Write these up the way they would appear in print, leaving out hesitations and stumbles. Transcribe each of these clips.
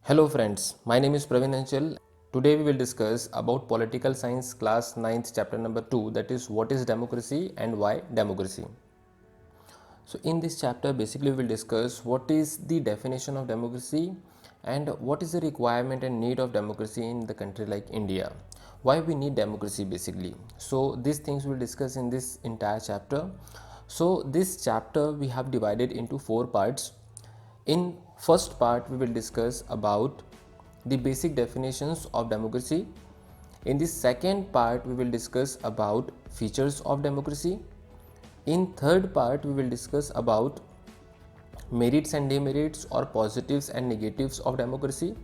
Hello friends, my name is Praveen Anchal. Today we will discuss about political science class 9th chapter number 2, that is what is democracy and why democracy. So in this chapter basically we will discuss what is the definition of democracy and what is the requirement and need of democracy in the country like India. Why we need democracy basically. So these things we will discuss in this entire chapter. So this chapter we have divided into 4 parts. In first part, we will discuss about the basic definitions of democracy. In the second part, we will discuss about features of democracy. In third part, we will discuss about merits and demerits or positives and negatives of democracy.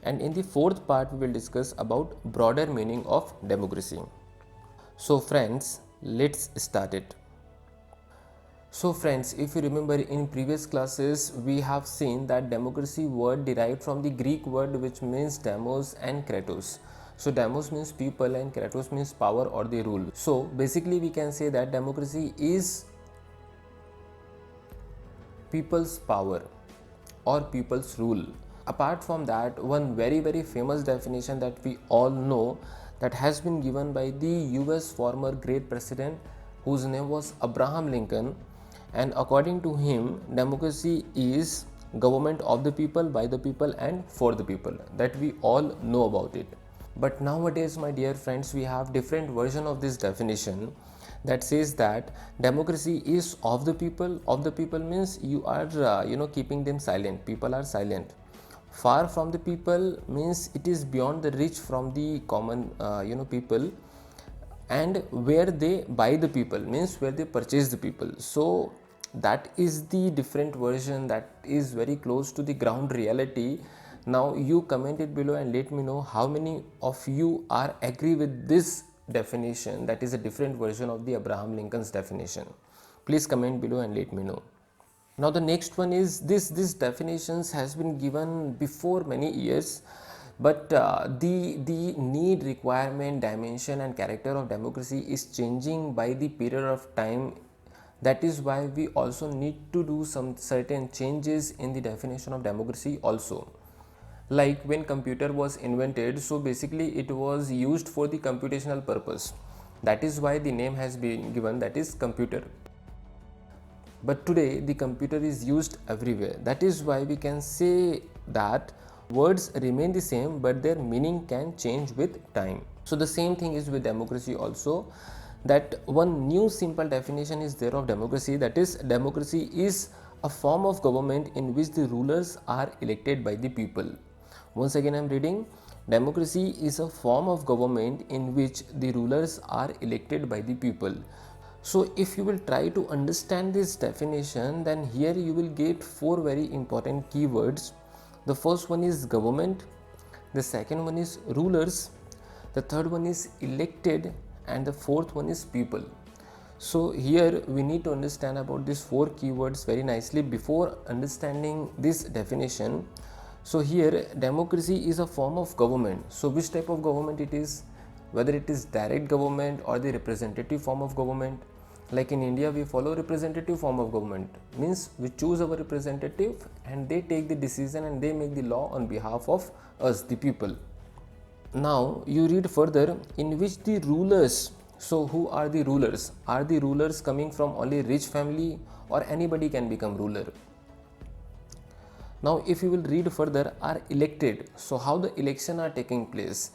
And in the fourth part, we will discuss about broader meaning of democracy. So friends, let's start it. So friends, if you remember in previous classes, we have seen that democracy word derived from the Greek word which means demos and kratos. So demos means people and kratos means power or the rule. So basically we can say that democracy is people's power or people's rule. Apart from that, one very famous definition that we all know that has been given by the US former great president whose name was Abraham Lincoln, and according to him democracy is government of the people, by the people and for the people, that we all know about it. But nowadays my dear friends, we have different version of this definition that says that democracy is of the people. Of the people means you are keeping them silent, people are silent. Far from the people means it is beyond the reach from the common people, and where they buy the people means where they purchase the people. So that is the different version that is very close to the ground reality. Now you comment it below and let me know how many of you are agree with this definition, that is a different version of the Abraham Lincoln's definition. Please comment below and let me know. Now the next one is this definitions has been given before many years, but the need, requirement, dimension and character of democracy is changing by the period of time. That is why we also need to do some certain changes in the definition of democracy also. Like when computer was invented, so basically it was used for the computational purpose. That is why the name has been given, that is computer. But today the computer is used everywhere. That is why we can say that words remain the same but their meaning can change with time. So the same thing is with democracy also, that one new simple definition is there of democracy, that is democracy is a form of government in which the rulers are elected by the people. Once again I am reading, democracy is a form of government in which the rulers are elected by the people. So if you will try to understand this definition, then here you will get 4 very important keywords. The first one is government, the second one is rulers, the third one is elected, and the fourth one is people. So here we need to understand about these 4 keywords very nicely before understanding this definition. So here democracy is a form of government. So which type of government it is? Whether it is direct government or the representative form of government. Like in India we follow representative form of government, means we choose our representative and they take the decision and they make the law on behalf of us, the people. Now you read further, in which the rulers, so who are the rulers? Are the rulers coming from only rich family or anybody can become ruler? Now if you will read further, are elected, so how the election are taking place?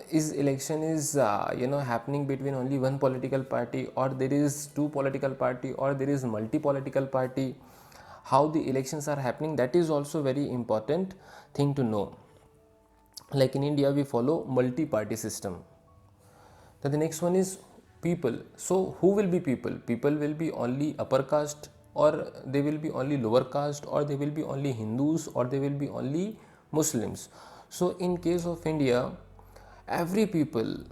Is election is happening between only one political party, or there is 2 political party, or there is multi political party? How the elections are happening, that is also very important thing to know. Like in India we follow multi party system. Then the next one is people. So who will be people? People will be only upper caste, or they will be only lower caste, or they will be only Hindus, or they will be only Muslims. So in case of India, every people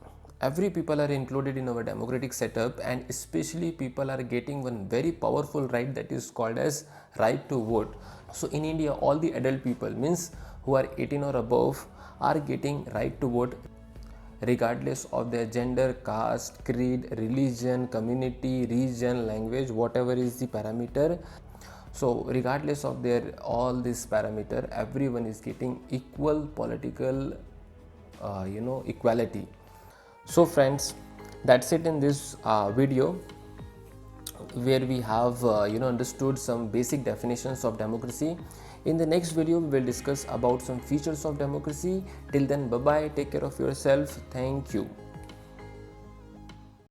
are included in our democratic setup, and especially people are getting one very powerful right, that is called as right to vote. So in India all the adult people, means who are 18 or above, are getting right to vote regardless of their gender, caste, creed, religion, community, region, language, whatever is the parameter. So regardless of their all this parameter, everyone is getting equal political equality. So friends, that's it in this video, where we have understood some basic definitions of democracy. In the next video we will discuss about some features of democracy. Till then, bye bye, take care of yourself, thank you.